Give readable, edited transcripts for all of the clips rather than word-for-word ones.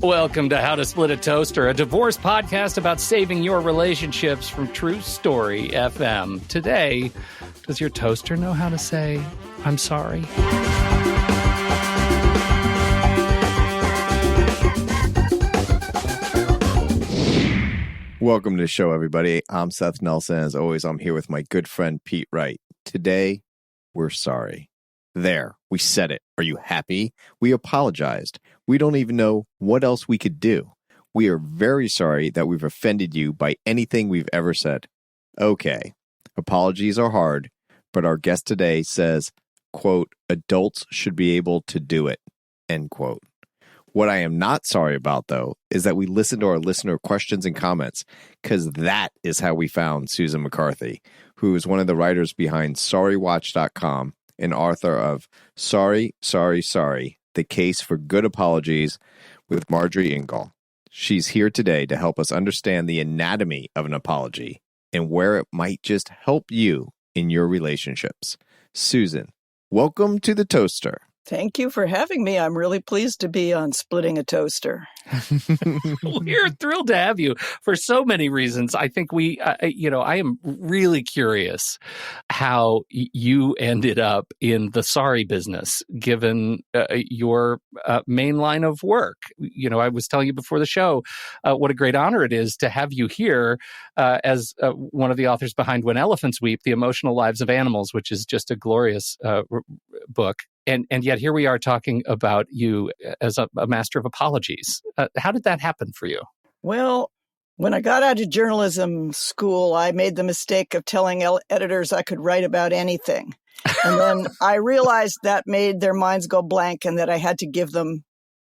Welcome to How to Split a Toaster, a divorce podcast about saving your relationships from True Story FM. Today, does your toaster know how to say, I'm sorry? Welcome to the show, everybody. I'm Seth Nelson. As always, I'm here with my good friend, Pete Wright. Today, we're sorry. There, we said it. Are you happy? We apologized. We don't even know what else we could do. We are very sorry that we've offended you by anything we've ever said. Okay, apologies are hard, but our guest today says, quote, adults should be able to do it, end quote. What I am not sorry about, though, is that we listened to our listener questions and comments, because that is how we found Susan McCarthy, who is one of the writers behind SorryWatch.com and author of Sorry, Sorry, Sorry, The Case for Good Apologies with Marjorie Ingle. She's here today to help us understand the anatomy of an apology and where it might just help you in your relationships. Susan, welcome to the Toaster. Thank you for having me. I'm really pleased to be on Splitting a Toaster. We're thrilled to have you for so many reasons. I think I am really curious how you ended up in the sorry business, given your main line of work. You know, I was telling you before the show what a great honor it is to have you here as one of the authors behind When Elephants Weep, The Emotional Lives of Animals, which is just a glorious book. And yet here we are talking about you as a master of apologies. How did that happen for you? Well, when I got out of journalism school, I made the mistake of telling editors I could write about anything. And then I realized that made their minds go blank and that I had to give them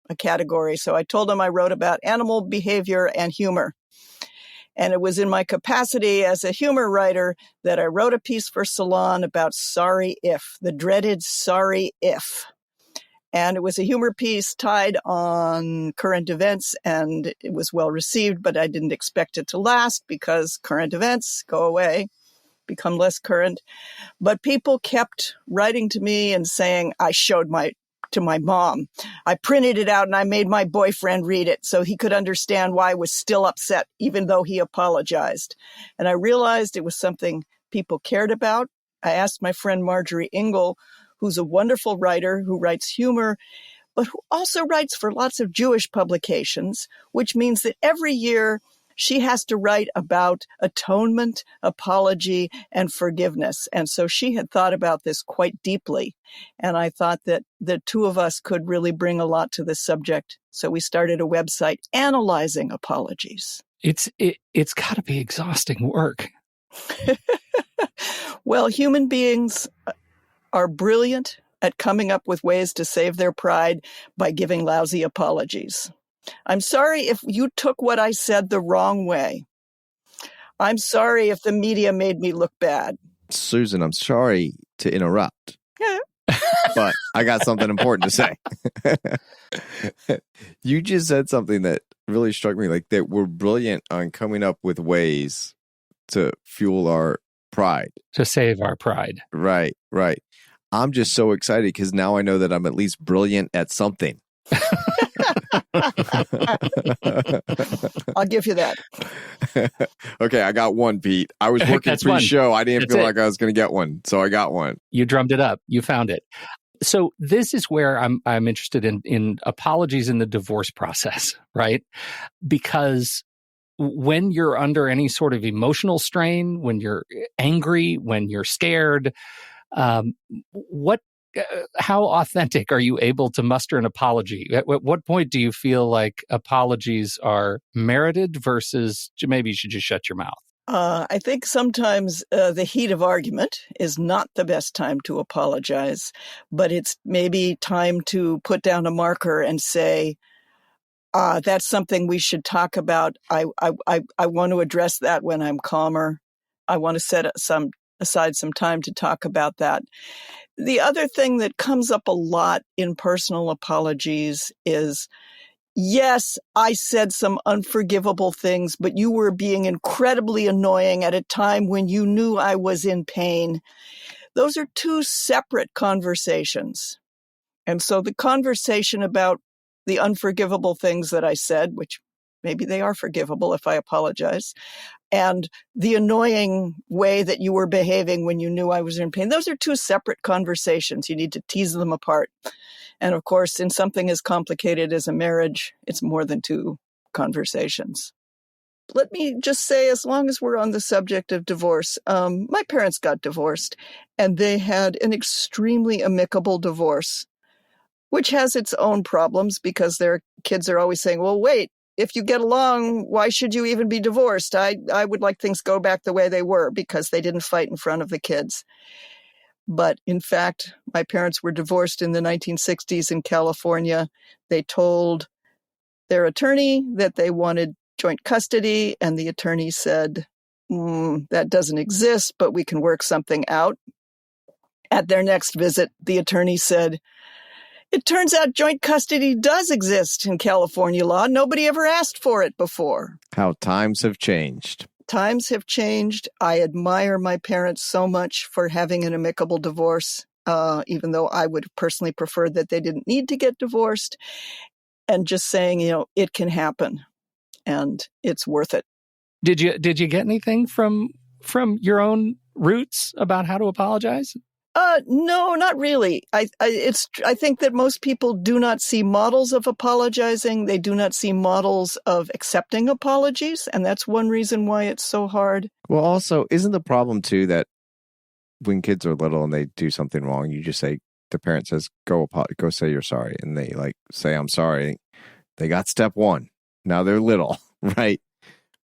a category. So I told them I wrote about animal behavior and humor. And it was in my capacity as a humor writer that I wrote a piece for Salon about sorry if, the dreaded sorry if. And it was a humor piece tied on current events, and it was well received, but I didn't expect it to last because current events go away, become less current. But people kept writing to me and saying, I showed to my mom. I printed it out and I made my boyfriend read it so he could understand why I was still upset, even though he apologized. And I realized it was something people cared about. I asked my friend Marjorie Ingle, who's a wonderful writer who writes humor, but who also writes for lots of Jewish publications, which means that every year she has to write about atonement, apology, and forgiveness. And so she had thought about this quite deeply. And I thought that the two of us could really bring a lot to this subject. So we started a website analyzing apologies. It's got to be exhausting work. Well, human beings are brilliant at coming up with ways to save their pride by giving lousy apologies. I'm sorry if you took what I said the wrong way. I'm sorry if the media made me look bad. Susan, I'm sorry to interrupt, but I got something important to say. You just said something that really struck me, like that we're brilliant on coming up with ways to fuel our pride. To save our pride. Right. I'm just so excited because now I know that I'm at least brilliant at something. I'll give you that. Okay, I got one, Pete. I was working pre-show. I didn't feel like I was going to get one, so I got one. You drummed it up. You found it. So this is where I'm interested in apologies in the divorce process, right? Because when you're under any sort of emotional strain, when you're angry, when you're scared, how authentic are you able to muster an apology? At what point do you feel like apologies are merited versus maybe you should just shut your mouth? I think sometimes the heat of argument is not the best time to apologize, but it's maybe time to put down a marker and say, that's something we should talk about. I want to address that when I'm calmer. I want to set aside some time to talk about that. The other thing that comes up a lot in personal apologies is, yes, I said some unforgivable things, but you were being incredibly annoying at a time when you knew I was in pain. Those are two separate conversations. And so the conversation about the unforgivable things that I said, which maybe they are forgivable if I apologize, and the annoying way that you were behaving when you knew I was in pain. Those are two separate conversations. You need to tease them apart. And of course, in something as complicated as a marriage, it's more than two conversations. Let me just say, as long as we're on the subject of divorce, my parents got divorced, and they had an extremely amicable divorce, which has its own problems because their kids are always saying, well, wait, if you get along, why should you even be divorced? I would like things go back the way they were, because they didn't fight in front of the kids. But in fact, my parents were divorced in the 1960s in California. They told their attorney that they wanted joint custody, and the attorney said, that doesn't exist, but we can work something out. At their next visit, the attorney said, it turns out joint custody does exist in California law. Nobody ever asked for it before. How times have changed. Times have changed. I admire my parents so much for having an amicable divorce, even though I would personally prefer that they didn't need to get divorced. And just saying, it can happen, and it's worth it. Did you get anything from your own roots about how to apologize? No, not really. I think that most people do not see models of apologizing. They do not see models of accepting apologies. And that's one reason why it's so hard. Well, also, isn't the problem too that when kids are little and they do something wrong, you just say, the parent says, go say you're sorry. And they say, I'm sorry. They got step one. Now they're little, right?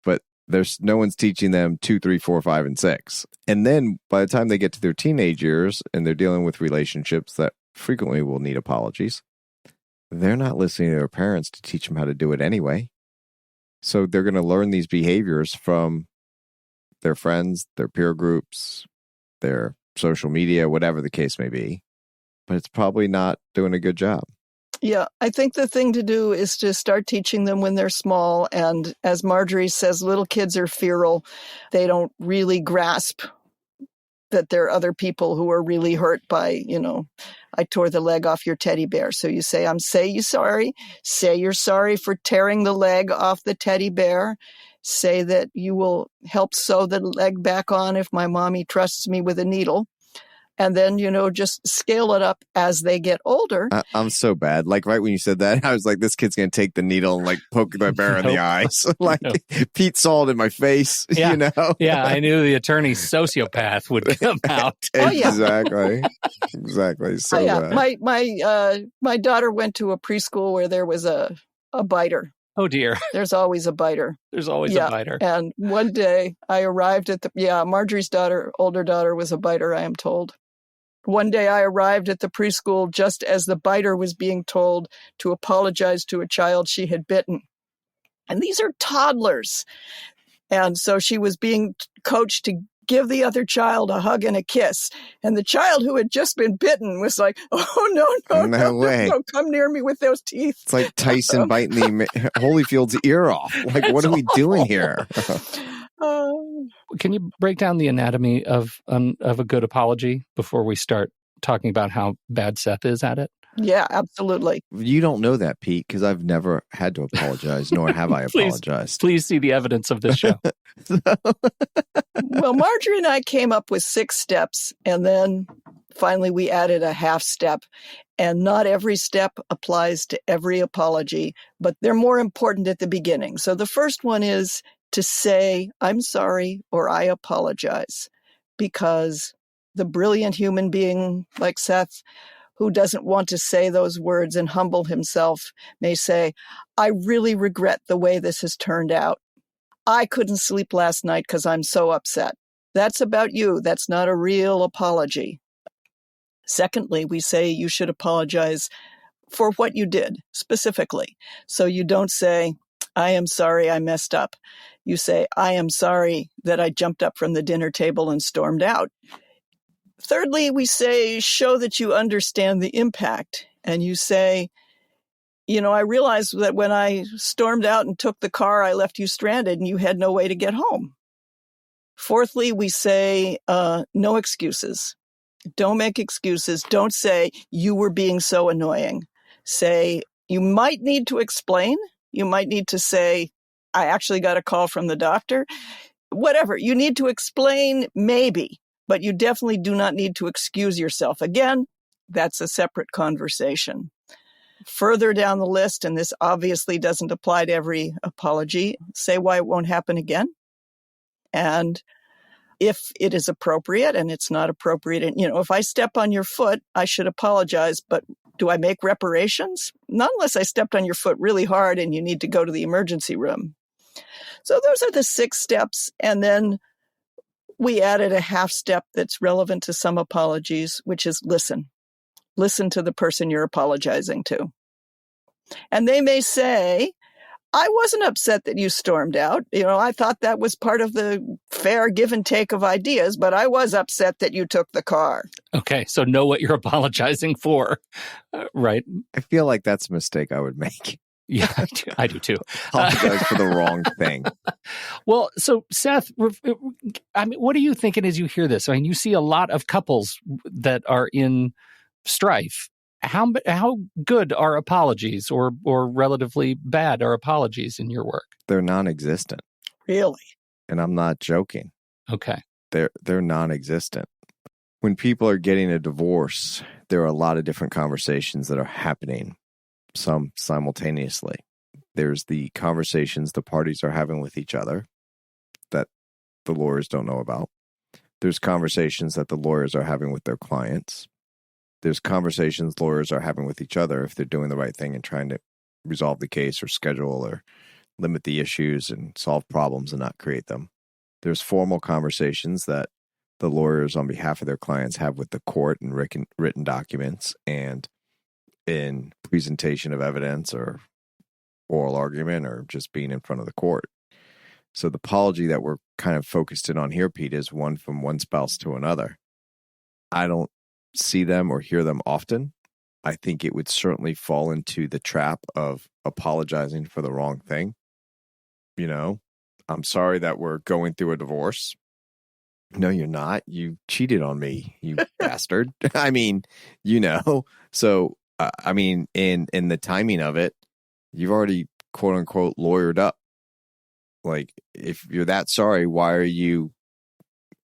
But there's no one's teaching them 2, 3, 4, 5, and 6. And then by the time they get to their teenage years and they're dealing with relationships that frequently will need apologies, they're not listening to their parents to teach them how to do it anyway. So they're going to learn these behaviors from their friends, their peer groups, their social media, whatever the case may be. But it's probably not doing a good job. Yeah, I think the thing to do is to start teaching them when they're small. And as Marjorie says, little kids are feral. They don't really grasp that there are other people who are really hurt by, I tore the leg off your teddy bear. So you say, say you're sorry. Say you're sorry for tearing the leg off the teddy bear. Say that you will help sew the leg back on if my mommy trusts me with a needle. And then, just scale it up as they get older. I'm so bad. Like, right when you said that, I was like, this kid's going to take the needle and, poke the bear in the eyes. Pete saw it in my face, Yeah, I knew the attorney sociopath would come out. Exactly. Exactly. So bad. My daughter went to a preschool where there was a biter. Oh, dear. There's always a biter. There's always a biter. And one day I arrived at Marjorie's older daughter was a biter, I am told. One day I arrived at the preschool just as the biter was being told to apologize to a child she had bitten. And these are toddlers. And so she was being coached to give the other child a hug and a kiss. And the child who had just been bitten was like, oh, no way. No, come near me with those teeth. It's like Tyson biting the Holyfield's ear off. Like, what are we doing here? Can you break down the anatomy of a good apology before we start talking about how bad Seth is at it? Yeah, absolutely. You don't know that, Pete, because I've never had to apologize, nor have I apologized. Please see the evidence of this show. Well, Marjorie and I came up with 6 steps, and then finally we added a half step. And not every step applies to every apology, but they're more important at the beginning. So the first one is to say, I'm sorry, or I apologize, because the brilliant human being like Seth, who doesn't want to say those words and humble himself, may say, I really regret the way this has turned out. I couldn't sleep last night because I'm so upset. That's about you. That's not a real apology. Secondly, we say you should apologize for what you did specifically. So you don't say, I am sorry I messed up. You say, I am sorry that I jumped up from the dinner table and stormed out. Thirdly, we say, show that you understand the impact. And you say, I realized that when I stormed out and took the car, I left you stranded and you had no way to get home. Fourthly, we say, no excuses. Don't make excuses. Don't say, you were being so annoying. Say, You might need to explain. You might need to say, I actually got a call from the doctor. Whatever. You need to explain, maybe, but you definitely do not need to excuse yourself. Again, that's a separate conversation. Further down the list, and this obviously doesn't apply to every apology, say why it won't happen again. And if it is appropriate and it's not appropriate, and if I step on your foot, I should apologize, but do I make reparations? Not unless I stepped on your foot really hard and you need to go to the emergency room. So those are the 6 steps. And then we added a half step that's relevant to some apologies, which is listen. Listen to the person you're apologizing to. And they may say, I wasn't upset that you stormed out. I thought that was part of the fair give and take of ideas, but I was upset that you took the car. Okay, so know what you're apologizing for, right? I feel like that's a mistake I would make. Yeah, I do too. Apologize for the wrong thing. Well, so Seth, what are you thinking as you hear this? I mean, you see a lot of couples that are in strife. How good are apologies, or relatively bad are apologies in your work? They're non-existent. Really? And I'm not joking. Okay. They're non-existent. When people are getting a divorce, there are a lot of different conversations that are happening, some simultaneously. There's the conversations the parties are having with each other that the lawyers don't know about. There's conversations that the lawyers are having with their clients. There's conversations lawyers are having with each other if they're doing the right thing and trying to resolve the case or schedule or limit the issues and solve problems and not create them. There's formal conversations that the lawyers on behalf of their clients have with the court in written documents and in presentation of evidence or oral argument or just being in front of the court. So the apology that we're kind of focused in on here, Pete, is one from one spouse to another. I don't see them or hear them often. I think it would certainly fall into the trap of apologizing for the wrong thing. I'm sorry that we're going through a divorce. No, you're not. You cheated on me, you bastard. I mean, So, in the timing of it, you've already, quote unquote, lawyered up. Like, if you're that sorry, why are you,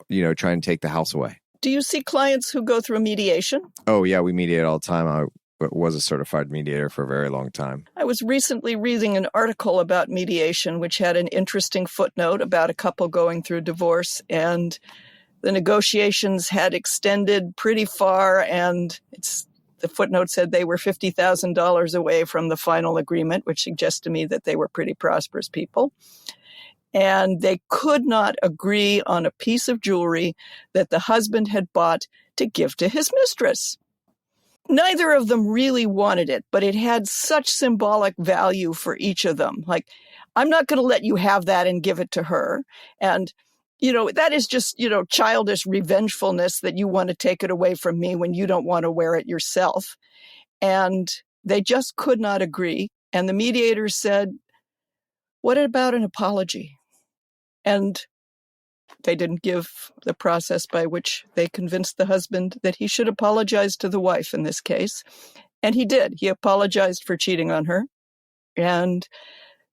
trying to take the house away? Do you see clients who go through mediation? Oh, yeah, we mediate all the time. I was a certified mediator for a very long time. I was recently reading an article about mediation, which had an interesting footnote about a couple going through divorce, and the negotiations had extended pretty far, and the footnote said they were $50,000 away from the final agreement, which suggests to me that they were pretty prosperous people. And they could not agree on a piece of jewelry that the husband had bought to give to his mistress. Neither of them really wanted it, but it had such symbolic value for each of them. Like, I'm not going to let you have that and give it to her. And, that is just, childish revengefulness that you want to take it away from me when you don't want to wear it yourself. And they just could not agree. And the mediator said, what about an apology? And they didn't give the process by which they convinced the husband that he should apologize to the wife in this case. And he did. He apologized for cheating on her. And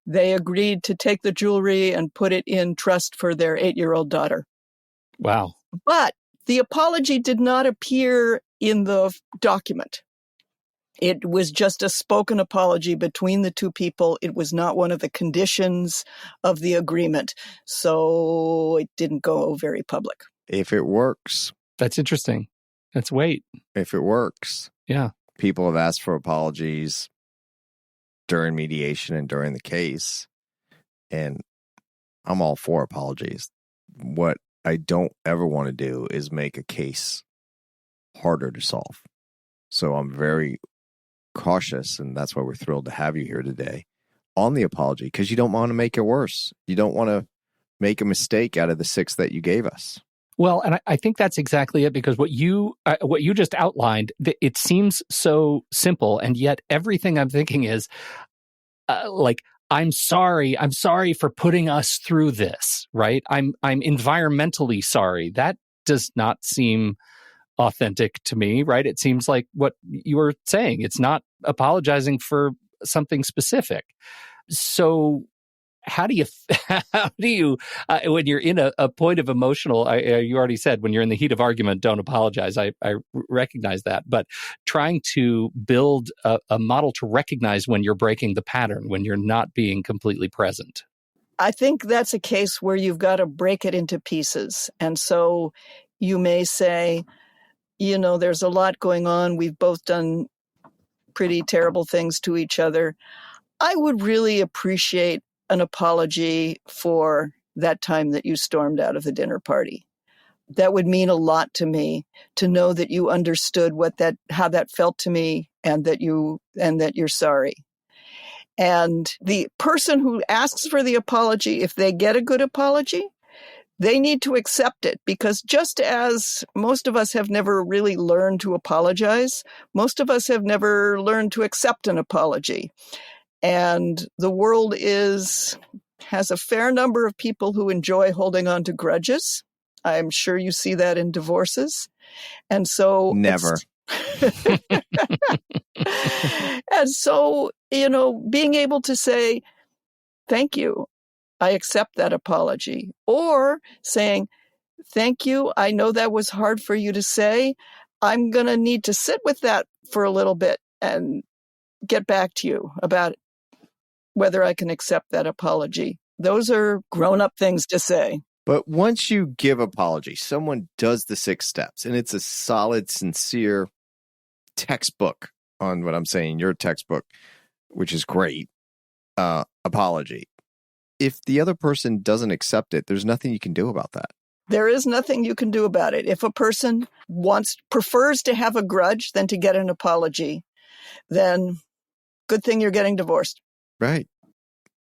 they agreed to take the jewelry and put it in trust for their 8-year-old daughter. Wow. But the apology did not appear in the document. It was just a spoken apology between the two people. It was not one of the conditions of the agreement. So it didn't go very public. If it works. That's interesting. Let's wait. If it works. Yeah. People have asked for apologies during mediation and during the case. And I'm all for apologies. What I don't ever want to do is make a case harder to solve. So I'm very cautious, and that's why we're thrilled to have you here today on the apology, because you don't want to make it worse. You don't want to make a mistake out of the 6 that you gave us. Well, and I think that's exactly it, because what you just outlined, it seems so simple, and yet everything I'm thinking is I'm sorry for putting us through this, right? I'm environmentally sorry. That does not seem authentic to me, right? It seems like what you were saying. It's not apologizing for something specific. So how do you when you're in a point of emotional, you already said when you're in the heat of argument, don't apologize. I recognize that, but trying to build a model to recognize when you're breaking the pattern, when you're not being completely present. I think that's a case where you've got to break it into pieces. And so you may say, there's a lot going on. We've both done pretty terrible things to each other. I would really appreciate an apology for that time that you stormed out of the dinner party. That would mean a lot to me to know that you understood how that felt to me, and that you're sorry. And the person who asks for the apology, if they get a good apology, they need to accept it, because just as most of us have never really learned to apologize, most of us have never learned to accept an apology. And the world has a fair number of people who enjoy holding on to grudges. I'm sure you see that in divorces. And so never. And so, being able to say, thank you, I accept that apology. Or saying, thank you, I know that was hard for you to say. I'm going to need to sit with that for a little bit and get back to you about whether I can accept that apology. Those are grown-up things to say. But once you give apology, someone does the 6 steps, and it's a solid, sincere textbook on what I'm saying, your textbook, which is great, apology. If the other person doesn't accept it, there's nothing you can do about that. There is nothing you can do about it. If a person prefers to have a grudge than to get an apology, then good thing you're getting divorced. Right.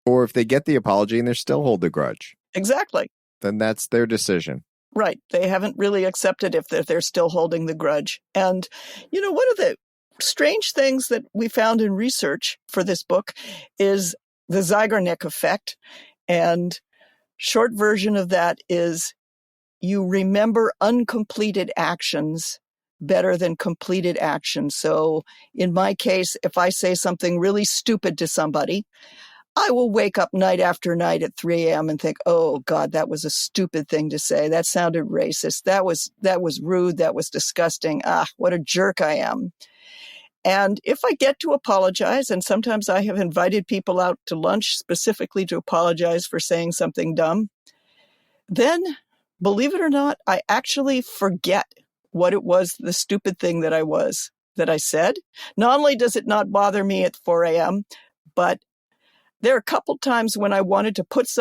Or if they get the apology and they still hold the grudge. Exactly. Then that's their decision. Right. They haven't really accepted if they're still holding the grudge. And, one of the strange things that we found in research for this book is the Zeigarnik effect. And short version of that is you remember uncompleted actions better than completed actions. So in my case, if I say something really stupid to somebody, I will wake up night after night at 3 a.m. and think, oh, God, that was a stupid thing to say. That sounded racist. That was rude. That was disgusting. What a jerk I am. And if I get to apologize, and sometimes I have invited people out to lunch specifically to apologize for saying something dumb, then, believe it or not, I actually forget what it was, the stupid thing that I said. Not only does it not bother me at 4 a.m., but there are a couple times when I wanted to post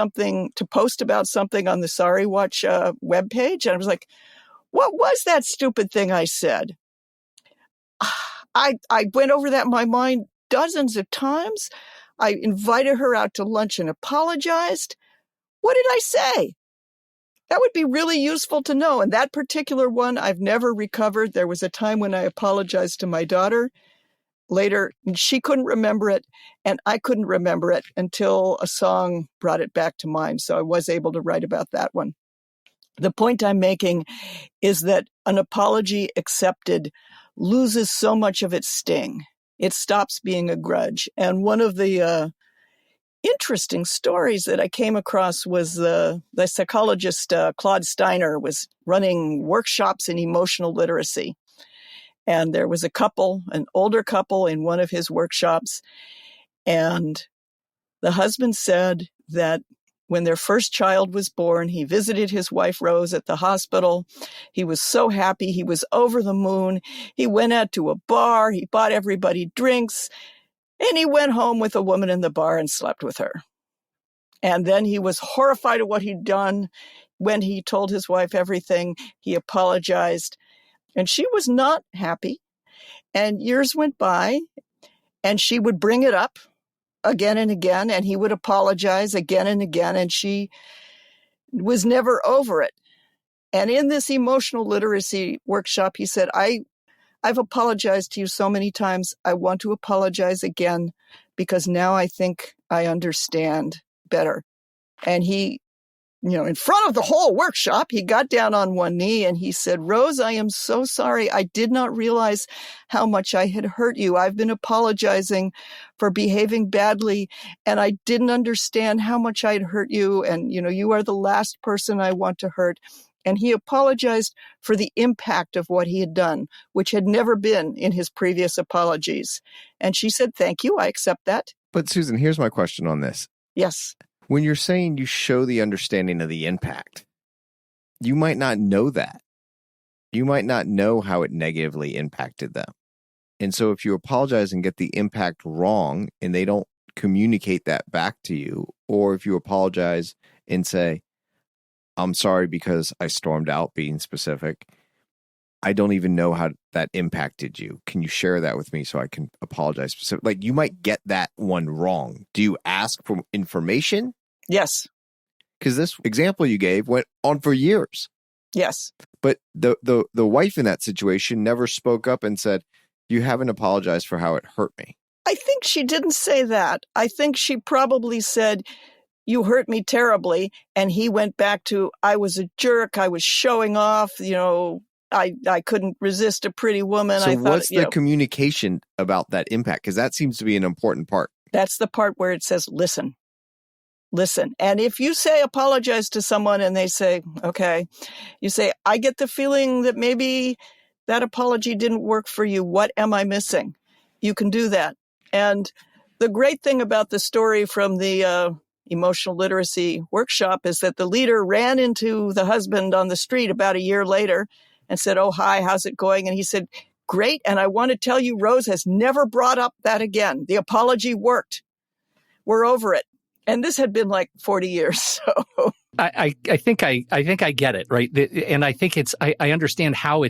about something on the Sorry Watch webpage, and I was like, what was that stupid thing I said? I went over that in my mind dozens of times. I invited her out to lunch and apologized. What did I say? That would be really useful to know. And that particular one, I've never recovered. There was a time when I apologized to my daughter. Later, she couldn't remember it, and I couldn't remember it until a song brought it back to mind. So I was able to write about that one. The point I'm making is that an apology accepted loses so much of its sting. It stops being a grudge. And one of the interesting stories that I came across was the psychologist Claude Steiner was running workshops in emotional literacy. And there was an older couple in one of his workshops. And the husband said that when their first child was born, he visited his wife, Rose, at the hospital. He was so happy. He was over the moon. He went out to a bar. He bought everybody drinks. And he went home with a woman in the bar and slept with her. And then he was horrified at what he'd done. When he told his wife everything, he apologized. And she was not happy. And years went by, and she would bring it up again and again, and he would apologize again and again, and she was never over it. And in this emotional literacy workshop, he said, I've apologized to you so many times. I want to apologize again because now I think I understand better. And he in front of the whole workshop, he got down on one knee and he said, Rose, I am so sorry. I did not realize how much I had hurt you. I've been apologizing for behaving badly, and I didn't understand how much I had hurt you. And, you are the last person I want to hurt. And he apologized for the impact of what he had done, which had never been in his previous apologies. And she said, thank you. I accept that. But Susan, here's my question on this. Yes. When you're saying you show the understanding of the impact, you might not know that. You might not know how it negatively impacted them. And so if you apologize and get the impact wrong and they don't communicate that back to you, or if you apologize and say, I'm sorry because I stormed out, being specific, I don't even know how that impacted you. Can you share that with me so I can apologize specifically? Like, you might get that one wrong. Do you ask for information? Yes. Because this example you gave went on for years. Yes. But the wife in that situation never spoke up and said, you haven't apologized for how it hurt me. I think she didn't say that. I think she probably said, you hurt me terribly. And he went back to, I was a jerk. I was showing off, I couldn't resist a pretty woman. So I thought, what's the communication about that impact? Because that seems to be an important part. That's the part where it says, listen. And if you say apologize to someone and they say, okay, you say, I get the feeling that maybe that apology didn't work for you. What am I missing? You can do that. And the great thing about the story from the emotional literacy workshop is that the leader ran into the husband on the street about a year later and said, oh, hi, how's it going? And he said, great. And I want to tell you, Rose has never brought up that again. The apology worked. We're over it. And this had been like 40 years. So I think I get it, right? And I think I understand how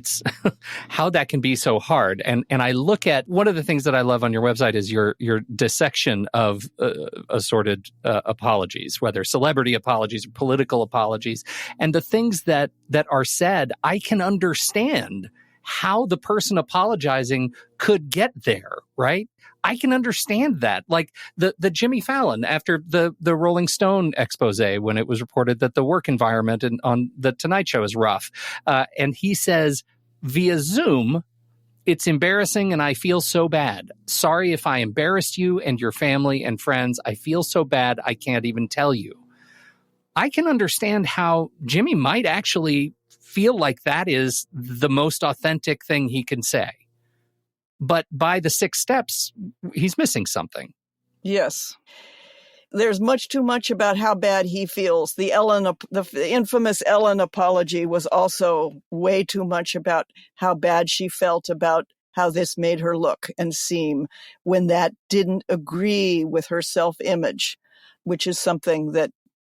how that can be so hard. And I look at one of the things that I love on your website is your dissection of assorted apologies, whether celebrity apologies or political apologies, and the things that are said. I can understand how the person apologizing could get there, right? I can understand that. Like the Jimmy Fallon after the Rolling Stone expose, when it was reported that the work environment on the Tonight Show is rough. And he says, via Zoom, it's embarrassing and I feel so bad. Sorry if I embarrassed you and your family and friends. I feel so bad I can't even tell you. I can understand how Jimmy might actually feel like that is the most authentic thing he can say. But by the 6 steps, he's missing something. Yes. There's much too much about how bad he feels. The infamous Ellen apology was also way too much about how bad she felt about how this made her look and seem when that didn't agree with her self-image, which is something that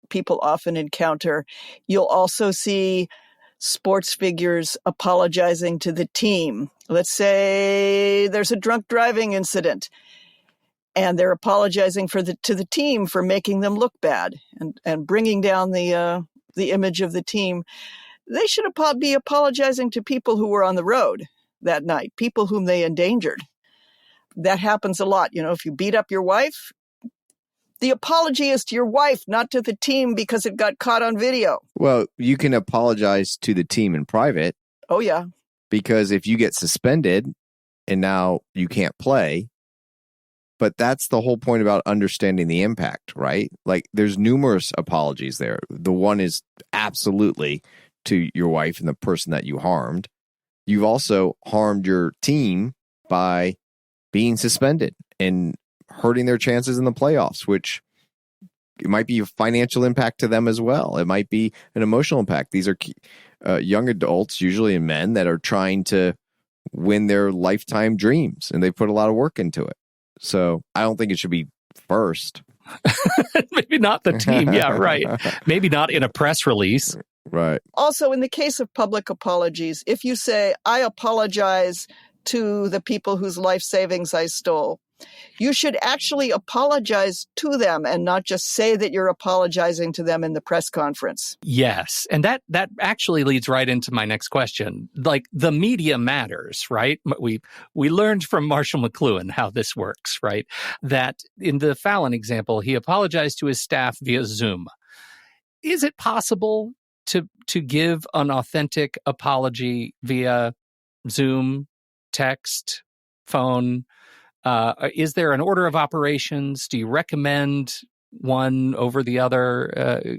people often encounter. You'll also see sports figures apologizing to the team. Let's say there's a drunk driving incident and they're apologizing to the team for making them look bad and bringing down the image of the team. They should be apologizing to people who were on the road that night, people whom they endangered. That happens a lot. If you beat up your wife, the apology is to your wife, not to the team because it got caught on video. Well, you can apologize to the team in private. Oh, yeah. Because if you get suspended and now you can't play, but that's the whole point about understanding the impact, right? Like there's numerous apologies there. The one is absolutely to your wife and the person that you harmed. You've also harmed your team by being suspended and hurting their chances in the playoffs, which it might be a financial impact to them as well. It might be an emotional impact. These are young adults, usually men, that are trying to win their lifetime dreams, and they put a lot of work into it. So I don't think it should be first. Maybe not the team. Yeah, right. Maybe not in a press release. Right. Also, in the case of public apologies, if you say, I apologize to the people whose life savings I stole, you should actually apologize to them and not just say that you're apologizing to them in the press conference. Yes. And that actually leads right into my next question. Like the media matters, right? We learned from Marshall McLuhan how this works, right? That in the Fallon example, he apologized to his staff via Zoom. is it possible to give an authentic apology via Zoom, text, phone? Is there an order of operations? Do you recommend one over the other,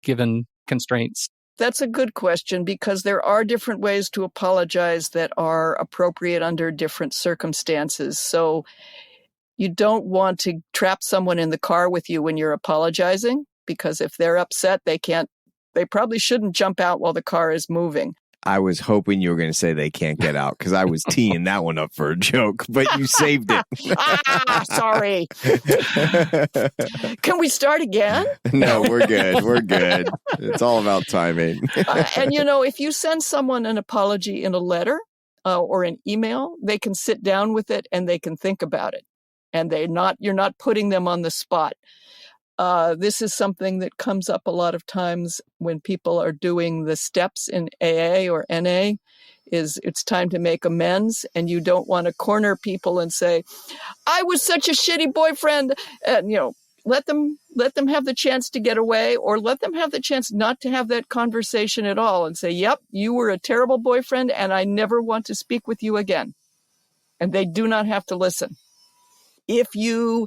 given constraints? That's a good question, because there are different ways to apologize that are appropriate under different circumstances. So you don't want to trap someone in the car with you when you're apologizing, because if they're upset, they probably shouldn't jump out while the car is moving. I was hoping you were going to say they can't get out, because I was teeing that one up for a joke, but you saved it. Sorry. Can we start again? No, we're good. We're good. It's all about timing. And, if you send someone an apology in a letter or an email, they can sit down with it and they can think about it. And you're not putting them on the spot. This is something that comes up a lot of times when people are doing the steps in AA or NA. It's time to make amends, and you don't want to corner people and say, "I was such a shitty boyfriend," and let them have the chance to get away, or let them have the chance not to have that conversation at all, and say, "Yep, you were a terrible boyfriend, and I never want to speak with you again." And they do not have to listen. If you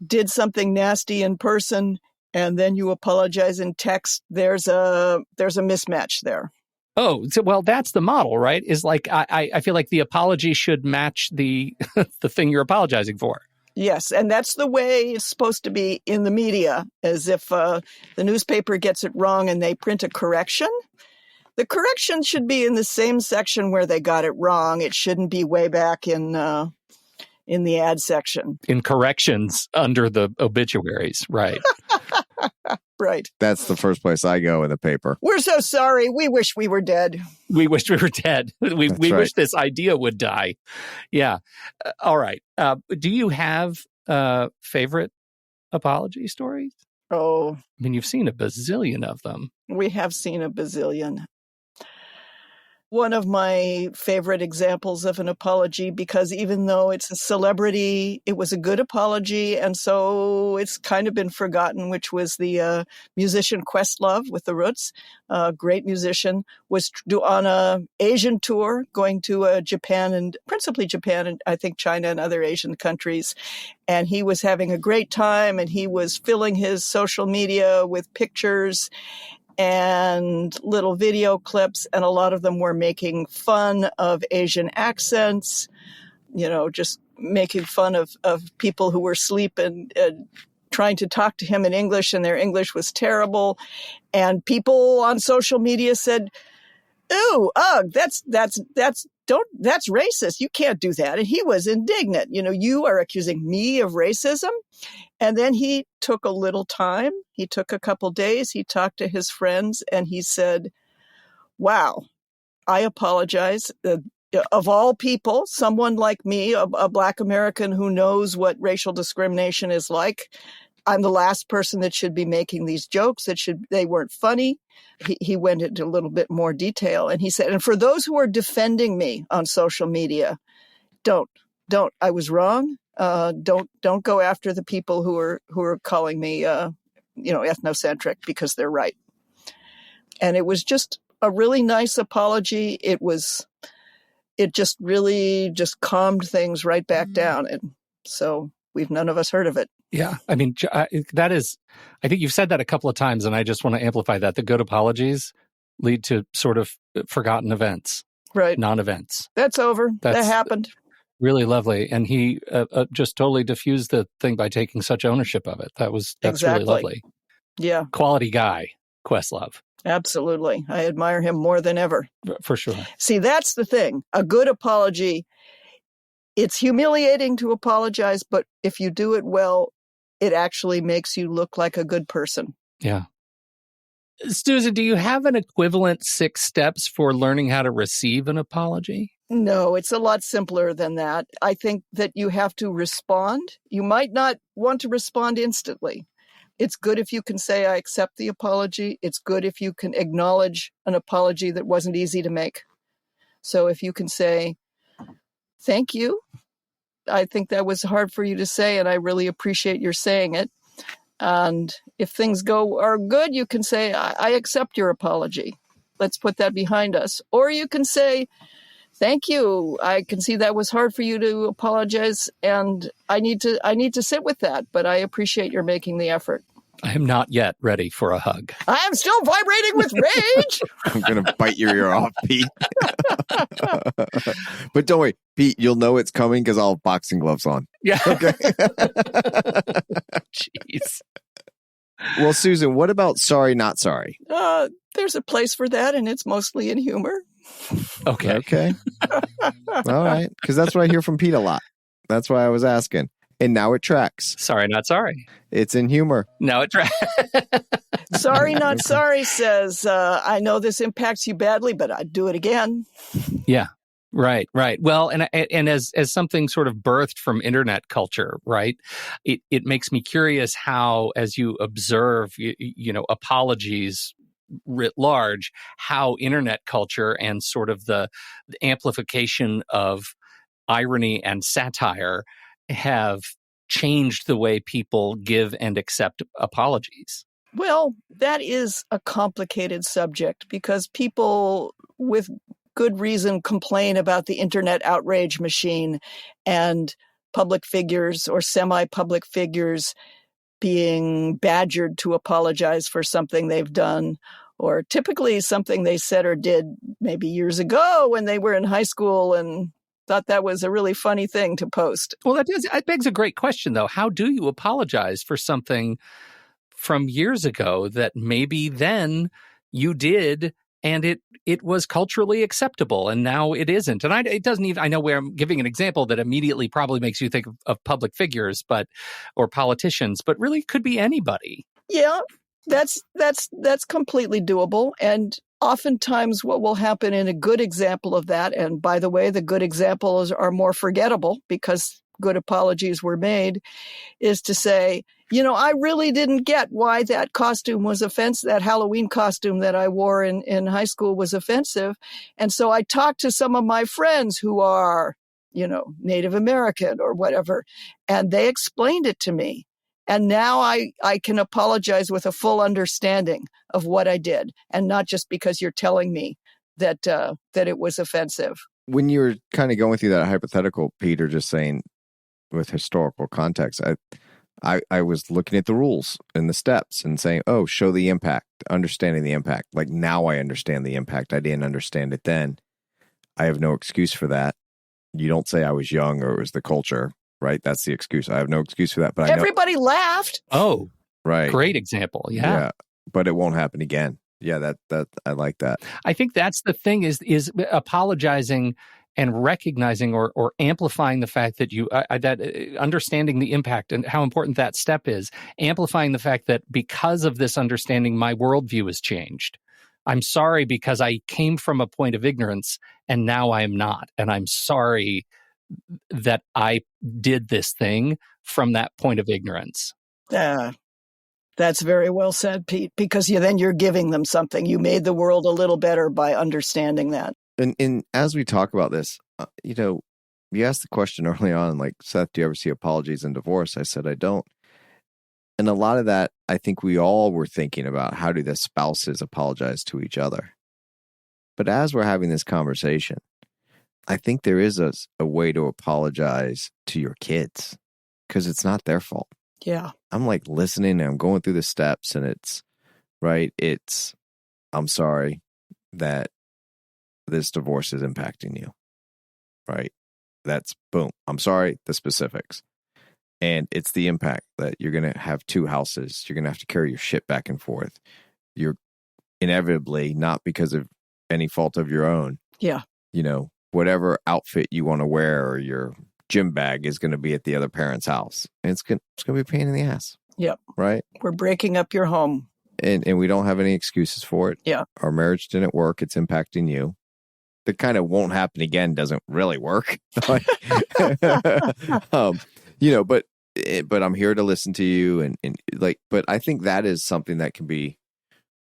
did something nasty in person and then you apologize in text, there's a mismatch there. Oh, well, that's the model, right? Is like, I feel like the apology should match the the thing you're apologizing for. Yes, and that's the way it's supposed to be in the media, as if the newspaper gets it wrong and they print a correction. The correction should be in the same section where they got it wrong. It shouldn't be way back in the ad section. In corrections under the obituaries, right. Right. That's the first place I go in the paper. We're so sorry. We wish we were dead. We wish we were dead. We right. wish this idea would die. Yeah. All right. Do you have favorite apology stories? Oh. I mean, you've seen a bazillion of them. We have seen a bazillion. One of my favorite examples of an apology, because even though it's a celebrity, it was a good apology, and so it's kind of been forgotten, which was the musician Questlove with the Roots, a great musician, was on a Asian tour, going to Japan, and principally Japan, and I think China and other Asian countries. And he was having a great time, and he was filling his social media with pictures and little video clips, and a lot of them were making fun of Asian accents, just making fun of people who were asleep and trying to talk to him in English, and their English was terrible. And people on social media said, "Ooh, ugh, that's racist. You can't do that." And he was indignant. "You are accusing me of racism?" And then he took a little time. He took a couple days. He talked to his friends and he said, "Wow, I apologize. Of all people, someone like me, a Black American who knows what racial discrimination is like, I'm the last person that should be making these jokes. They weren't funny." He went into a little bit more detail, and he said, "And for those who are defending me on social media, don't. I was wrong. Don't go after the people who are calling me, ethnocentric, because they're right." And it was just a really nice apology. It just really just calmed things right back down. And so none of us heard of it. Yeah. I mean, that is, I think you've said that a couple of times, and I just want to amplify that. The good apologies lead to sort of forgotten events. Right. Non-events. That's over. That happened. Really lovely. And he just totally diffused the thing by taking such ownership of it. That's exactly. Really lovely. Yeah. Quality guy, Questlove. Absolutely. I admire him more than ever. For sure. See, that's the thing. A good apology, it's humiliating to apologize, but if you do it well, it actually makes you look like a good person. Yeah. Susan, do you have an equivalent 6 steps for learning how to receive an apology? No, it's a lot simpler than that. I think that you have to respond. You might not want to respond instantly. It's good if you can say, "I accept the apology." It's good if you can acknowledge an apology that wasn't easy to make. So if you can say, "Thank you. I think that was hard for you to say, and I really appreciate your saying it. And if things are good, you can say, I accept your apology. Let's put that behind us. Or you can say, thank you. I can see that was hard for you to apologize, and I need to sit with that, but I appreciate your making the effort. I am not yet ready for a hug. I am still vibrating with rage. I'm going to bite your ear off, Pete. But don't worry, Pete, you'll know it's coming because I'll have boxing gloves on. Yeah. Okay. Jeez. Well, Susan, what about sorry, not sorry? There's a place for that, and it's mostly in humor. Okay. Okay. All right. Because that's what I hear from Pete a lot. That's why I was asking. And now it tracks. Sorry, not sorry. It's in humor. Now it tracks. Sorry, not sorry says, I know this impacts you badly, but I'd do it again. Yeah. Right. Well, and as something sort of birthed from internet culture, right? It makes me curious how, as you observe, apologies writ large, how internet culture and sort of the amplification of irony and satire have changed the way people give and accept apologies. Well, that is a complicated subject because people with good reason complain about the internet outrage machine and public figures or semi-public figures being badgered to apologize for something they've done, or typically something they said or did maybe years ago when they were in high school and thought that was a really funny thing to post. Well, that begs a great question, though. How do you apologize for something from years ago that maybe then you did and it was culturally acceptable and now it isn't? And it doesn't even, I know where I'm giving an example that immediately probably makes you think of public figures, or politicians, but really could be anybody. Yeah, that's completely doable. And oftentimes what will happen in a good example of that, and by the way, the good examples are more forgettable because good apologies were made, is to say, I really didn't get why that costume was offensive, that Halloween costume that I wore in high school was offensive. And so I talked to some of my friends who are, Native American or whatever, and they explained it to me. And now I can apologize with a full understanding of what I did, and not just because you're telling me that it was offensive. When you're kind of going through that hypothetical, Peter, just saying with historical context, I was looking at the rules and the steps and saying, oh, show the impact, understanding the impact. Like now I understand the impact. I didn't understand it then. I have no excuse for that. You don't say I was young or it was the culture. Right? That's the excuse. I have no excuse for that. But everybody laughed. Oh, right. Great example. Yeah. But it won't happen again. Yeah, that I like that. I think that's the thing is apologizing and recognizing or amplifying the fact that understanding the impact and how important that step is, amplifying the fact that because of this understanding, my worldview has changed. I'm sorry because I came from a point of ignorance and now I am not. And I'm sorry that I did this thing from that point of ignorance. That's very well said, Pete, because then you're giving them something. You made the world a little better by understanding that. And as we talk about this, you asked the question early on, like, Seth, do you ever see apologies in divorce? I said, I don't. And a lot of that, I think we all were thinking about, how do the spouses apologize to each other? But as we're having this conversation, I think there is a way to apologize to your kids because it's not their fault. Yeah. I'm like listening and I'm going through the steps and it's right. I'm sorry that this divorce is impacting you. Right. That's boom. I'm sorry, the specifics. And it's the impact that you're going to have two houses. You're going to have to carry your shit back and forth. You're inevitably, not because of any fault of your own. Yeah. Whatever outfit you want to wear or your gym bag is going to be at the other parent's house. And it's going to be a pain in the ass. Yep. Right? We're breaking up your home. And we don't have any excuses for it. Yeah. Our marriage didn't work. It's impacting you. The kind of won't happen again doesn't really work. But I'm here to listen to you but I think that is something that can be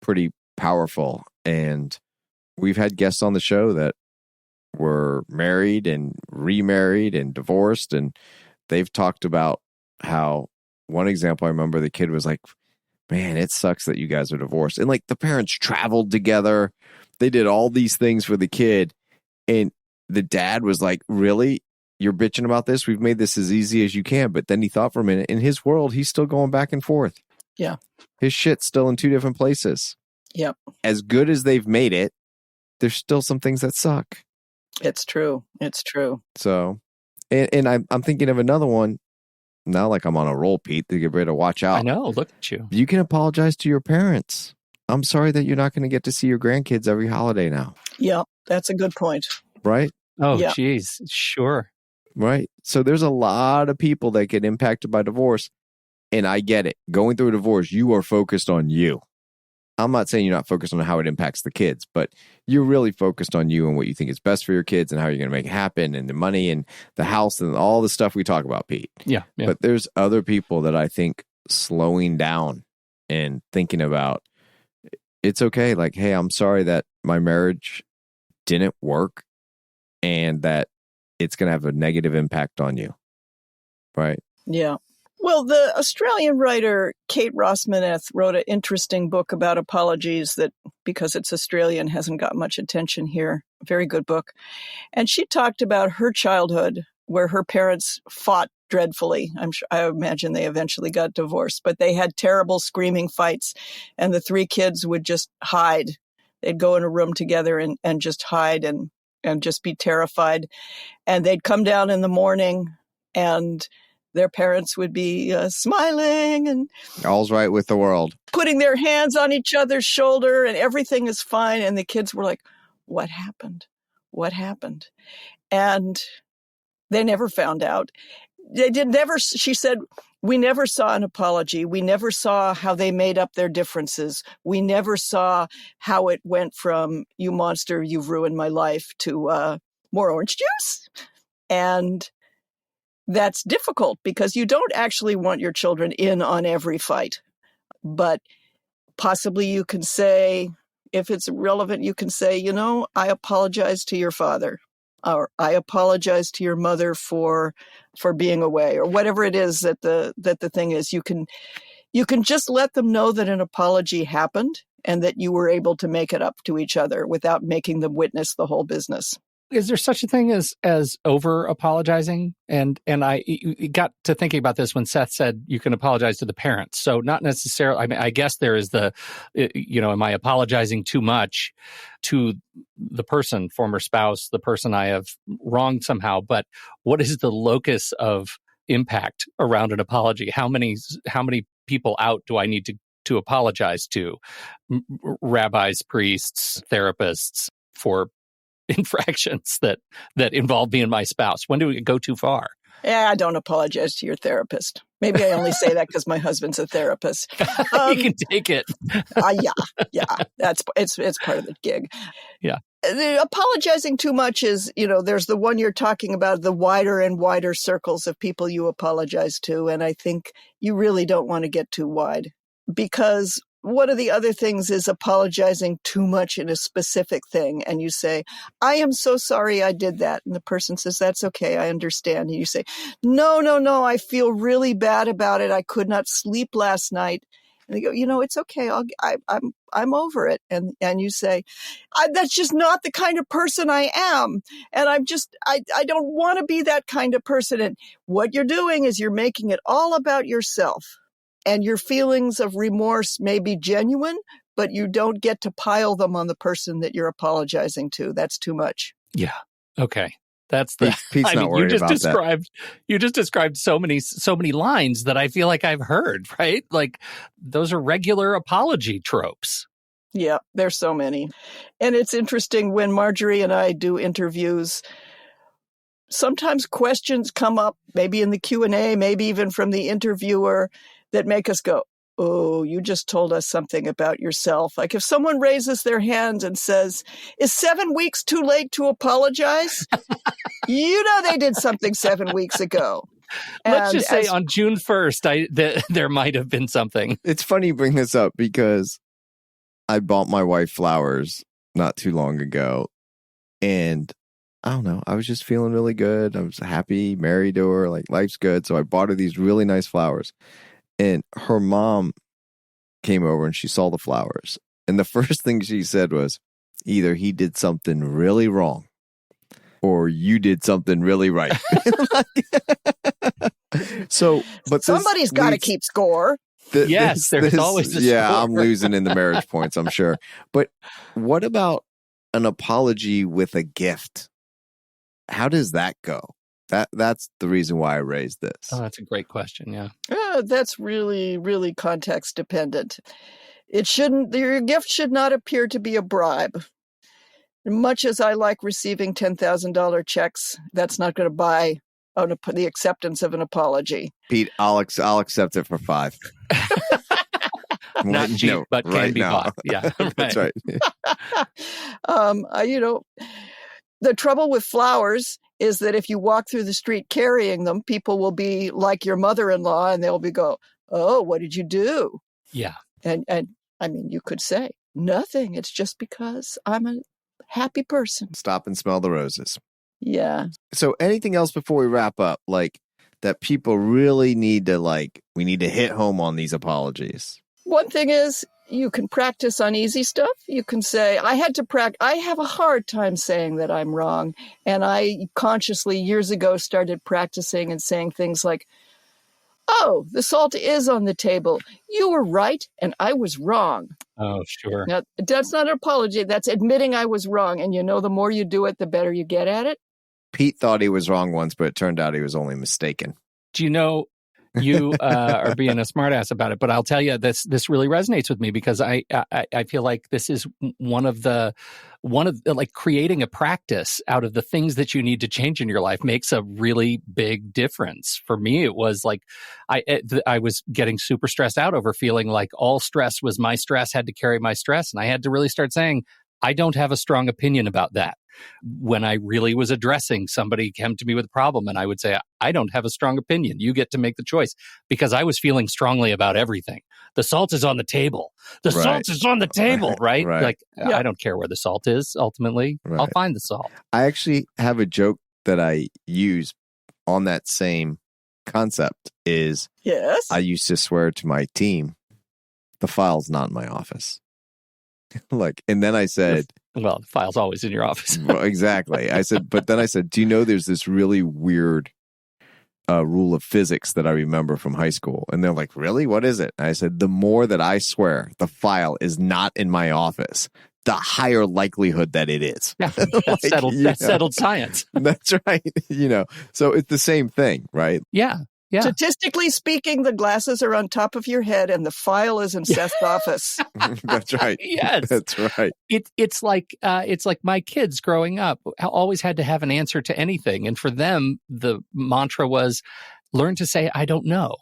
pretty powerful. And we've had guests on the show that were married and remarried and divorced, and they've talked about how one example, I remember the kid was like, man, it sucks that you guys are divorced. And like the parents traveled together. They did all these things for the kid. And the dad was like, really? You're bitching about this? We've made this as easy as you can. But then he thought for a minute. In his world, he's still going back and forth. Yeah. His shit's still in two different places. Yep. As good as they've made it, there's still some things that suck. It's true. It's true. So, and I'm thinking of another one. Now, like I'm on a roll, Pete, to get ready to watch out. I know. Look at you. You can apologize to your parents. I'm sorry that you're not going to get to see your grandkids every holiday now. Yeah, that's a good point. Right? Oh, geez. Sure. Right. So there's a lot of people that get impacted by divorce. And I get it. Going through a divorce, you are focused on you. I'm not saying you're not focused on how it impacts the kids, but you're really focused on you and what you think is best for your kids and how you're going to make it happen and the money and the house and all the stuff we talk about, Pete. Yeah. But there's other people that I think slowing down and thinking about it's okay. Like, hey, I'm sorry that my marriage didn't work and that it's going to have a negative impact on you. Right? Yeah. Well, the Australian writer Kate Rossmaneth wrote an interesting book about apologies that, because it's Australian, hasn't got much attention here. Very good book. And she talked about her childhood where her parents fought dreadfully. I imagine they eventually got divorced, but they had terrible screaming fights and the three kids would just hide. They'd go in a room together and just hide and just be terrified. And they'd come down in the morning and their parents would be smiling and all's right with the world, putting their hands on each other's shoulder and everything is fine. And the kids were like, what happened? What happened? And they never found out. She said, we never saw an apology. We never saw how they made up their differences. We never saw how it went from you monster, you've ruined my life to more orange juice. And that's difficult because you don't actually want your children in on every fight. But possibly you can say, if it's relevant, you can say, I apologize to your father, or I apologize to your mother for being away, or whatever it is that the thing is. You can just let them know that an apology happened and that you were able to make it up to each other without making them witness the whole business. Is there such a thing as over apologizing? And I got to thinking about this when Seth said you can apologize to the parents. So not necessarily, I mean, I guess there is am I apologizing too much to the person, former spouse, the person I have wronged somehow? But what is the locus of impact around an apology? How many people out do I need to apologize to? Rabbis, priests, therapists for infractions that involve me and my spouse. When do we go too far? Yeah, I don't apologize to your therapist. Maybe I only say that because my husband's a therapist. You can take it. Yeah. It's part of the gig. Yeah. The apologizing too much is, there's the one you're talking about, the wider and wider circles of people you apologize to. And I think you really don't want to get too wide, because one of the other things is apologizing too much in a specific thing. And you say, I am so sorry I did that. And the person says, that's okay, I understand. And you say, no, I feel really bad about it. I could not sleep last night. And they go, it's okay. I'm over it. And you say, that's just not the kind of person I am. And I don't want to be that kind of person. And what you're doing is you're making it all about yourself. And your feelings of remorse may be genuine, but you don't get to pile them on the person that you're apologizing to. That's too much. Yeah. Okay. That's the. Pete's not worried about that. You just described so many lines that I feel like I've heard. Right? Like those are regular apology tropes. Yeah, there's so many, and it's interesting when Marjorie and I do interviews. Sometimes questions come up, maybe in the Q&A, maybe even from the interviewer, that make us go, oh, you just told us something about yourself. Like if someone raises their hand and says, is 7 weeks too late to apologize? They did something 7 weeks ago. Let's just say on June 1st, there might have been something. It's funny you bring this up because I bought my wife flowers not too long ago. And I don't know, I was just feeling really good. I was happy, married to her, like life's good. So I bought her these really nice flowers. And her mom came over and she saw the flowers. And the first thing she said was, either he did something really wrong or you did something really right. So, but somebody's got to keep score. Yes, there's always a yeah, score. I'm losing in the marriage points, I'm sure. But what about an apology with a gift? How does that go? That's the reason why I raised this. Oh, that's a great question. Yeah. That's really, really context dependent. Your gift should not appear to be a bribe. Much as I like receiving $10,000 checks, that's not going to buy the acceptance of an apology. Pete, I'll accept it for $5. Not cheap, but can be bought. Yeah, right. That's right. The trouble with flowers is that if you walk through the street carrying them, people will be like your mother-in-law, and they'll go, "Oh, what did you do?" Yeah, and I mean, you could say nothing. It's just because I'm a happy person. Stop and smell the roses. Yeah. So anything else before we wrap up, like that people really need to we need to hit home on these apologies? One thing is you can practice on easy stuff. You can say, I have a hard time saying that I'm wrong. And I consciously years ago started practicing and saying things like, oh, the salt is on the table. You were right and I was wrong. Oh, sure. Now, that's not an apology. That's admitting I was wrong. And the more you do it, the better you get at it. Pete thought he was wrong once, but it turned out he was only mistaken. Do you know, you are being a smartass about it, but I'll tell you, this really resonates with me because I feel like this is one of the creating a practice out of the things that you need to change in your life makes a really big difference. For me, it was like I was getting super stressed out over feeling like all stress was my stress, had to carry my stress, and I had to really start saying, I don't have a strong opinion about that. When I really was addressing, somebody came to me with a problem and I would say, I don't have a strong opinion. You get to make the choice, because I was feeling strongly about everything. The salt is on the table. The salt is on the table, right? Like, I don't care where the salt is. Ultimately, I'll find the salt. I actually have a joke that I use on that same concept is, yes, I used to swear to my team, the file's not in my office. And then I said, well, the file's always in your office. Well, exactly. But then I said, do you know there's this really weird rule of physics that I remember from high school? And they're like, really? What is it? And I said, the more that I swear the file is not in my office, the higher likelihood that it is. Yeah, that's settled. That's settled science. That's right. So it's the same thing, right? Yeah. Yeah. Statistically speaking, the glasses are on top of your head and the file is in Seth's office. That's right. Yes. That's right. It's like my kids growing up always had to have an answer to anything. And for them, the mantra was learn to say, I don't know.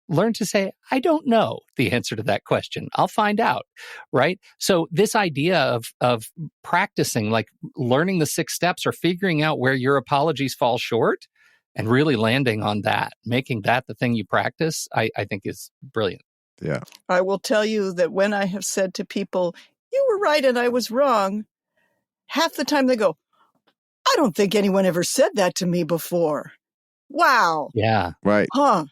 Learn to say, I don't know the answer to that question. I'll find out. Right. So this idea of practicing, like learning the 6 steps or figuring out where your apologies fall short, and really landing on that, making that the thing you practice, I think is brilliant. Yeah. I will tell you that when I have said to people, you were right and I was wrong, half the time they go, I don't think anyone ever said that to me before. Wow. Yeah. Right. Huh.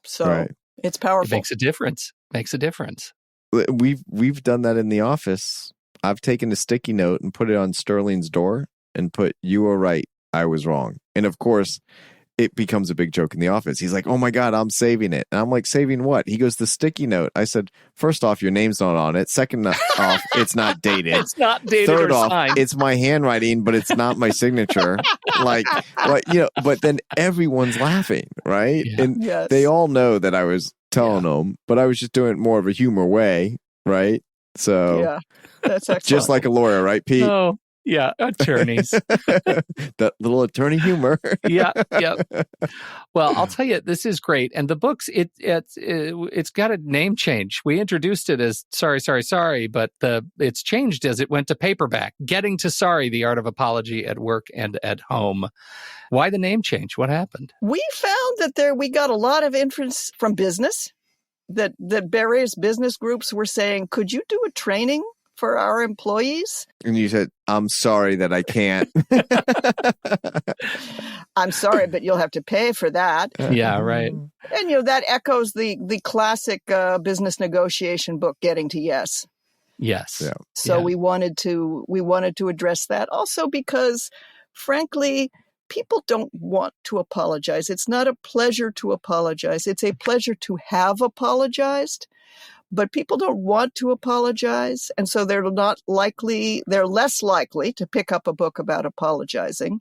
So it's powerful. It makes a difference. Makes a difference. We've done that in the office. I've taken a sticky note and put it on Sterling's door and put, you were right, I was wrong. And of course, it becomes a big joke in the office. He's like, oh my God, I'm saving it. And I'm like, saving what? He goes, the sticky note. I said, first off, your name's not on it. Second off, it's not dated. It's not dated. Third or off, signed. it's my handwriting, but it's not my signature. But then everyone's laughing, right? Yeah. And they all know that I was telling them, but I was just doing it more of a humor way, right? So that's excellent. Just like a lawyer, right, Pete? Oh. Yeah, attorneys. That little attorney humor. Yeah. Well, I'll tell you, this is great. And the book's it's got a name change. We introduced it as Sorry, but it's changed as it went to paperback. Getting to Sorry, The Art of Apology at Work and at Home. Why the name change? What happened? We found that we got a lot of interest from business, that various business groups were saying, could you do a training for our employees? And you said, I'm sorry that I can't. I'm sorry, but you'll have to pay for that. Yeah, right. And, that echoes the classic business negotiation book, Getting to Yes. Yes. Yeah. So we wanted to address that also because, frankly, people don't want to apologize. It's not a pleasure to apologize. It's a pleasure to have apologized, but people don't want to apologize. And so they're less likely to pick up a book about apologizing.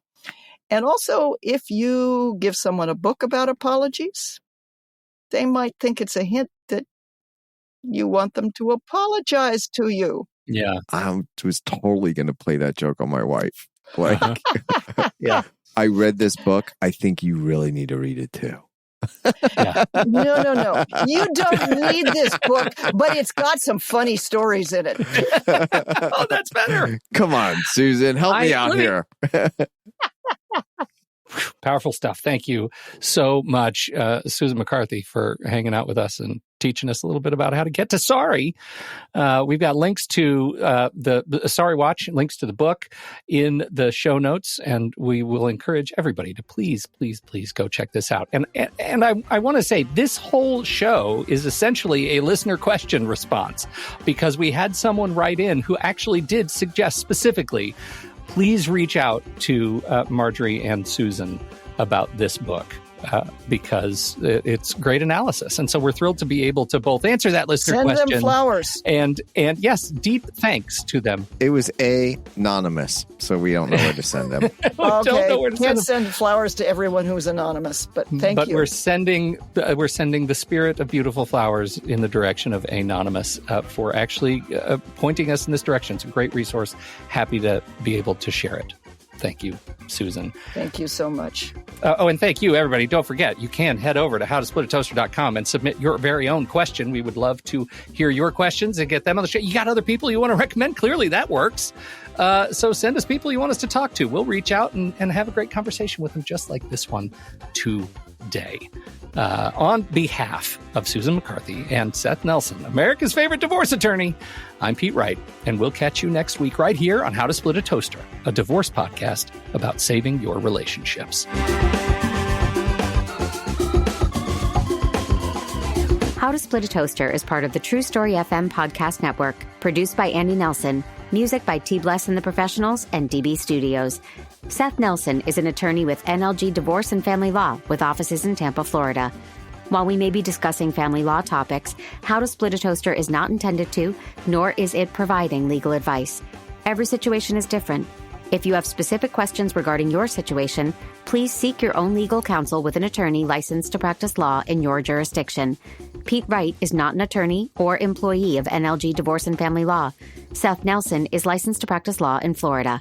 And also, if you give someone a book about apologies, they might think it's a hint that you want them to apologize to you. Yeah. I was totally going to play that joke on my wife. Like, Yeah. I read this book. I think you really need to read it too. Yeah. No. You don't need this book, but it's got some funny stories in it. Oh, that's better. Come on, Susan, help me out here. Powerful stuff. Thank you so much, Susan McCarthy, for hanging out with us and teaching us a little bit about how to get to sorry. We've got links to the Sorry Watch, links to the book in the show notes, and we will encourage everybody to please go check this out. And I want to say this whole show is essentially a listener question response, because we had someone write in who actually did suggest specifically, please reach out to Marjorie and Susan about this book. Because it's great analysis. And so we're thrilled to be able to both answer that listener question. Send them flowers. And yes, deep thanks to them. It was anonymous, so we don't know where to send them. Don't know where to Can't send flowers to everyone who's anonymous, but thank you. But we're sending the spirit of beautiful flowers in the direction of Anonymous for actually pointing us in this direction. It's a great resource. Happy to be able to share it. Thank you, Susan. Thank you so much. And thank you, everybody. Don't forget, you can head over to howtosplitatoaster.com and submit your very own question. We would love to hear your questions and get them on the show. You got other people you want to recommend? Clearly, that works. So send us people you want us to talk to. We'll reach out and have a great conversation with them, just like this one today. On behalf of Susan McCarthy and Seth Nelson, America's favorite divorce attorney, I'm Pete Wright, and we'll catch you next week right here on How to Split a Toaster, a divorce podcast about saving your relationships. How to Split a Toaster is part of the True Story FM podcast network, produced by Andy Nelson, music by T. Bless and the Professionals and DB Studios. Seth Nelson is an attorney with NLG Divorce and Family Law with offices in Tampa, Florida. While we may be discussing family law topics, How to Split a Toaster is not intended to, nor is it providing legal advice. Every situation is different. If you have specific questions regarding your situation, please seek your own legal counsel with an attorney licensed to practice law in your jurisdiction. Pete Wright is not an attorney or employee of NLG Divorce and Family Law. Seth Nelson is licensed to practice law in Florida.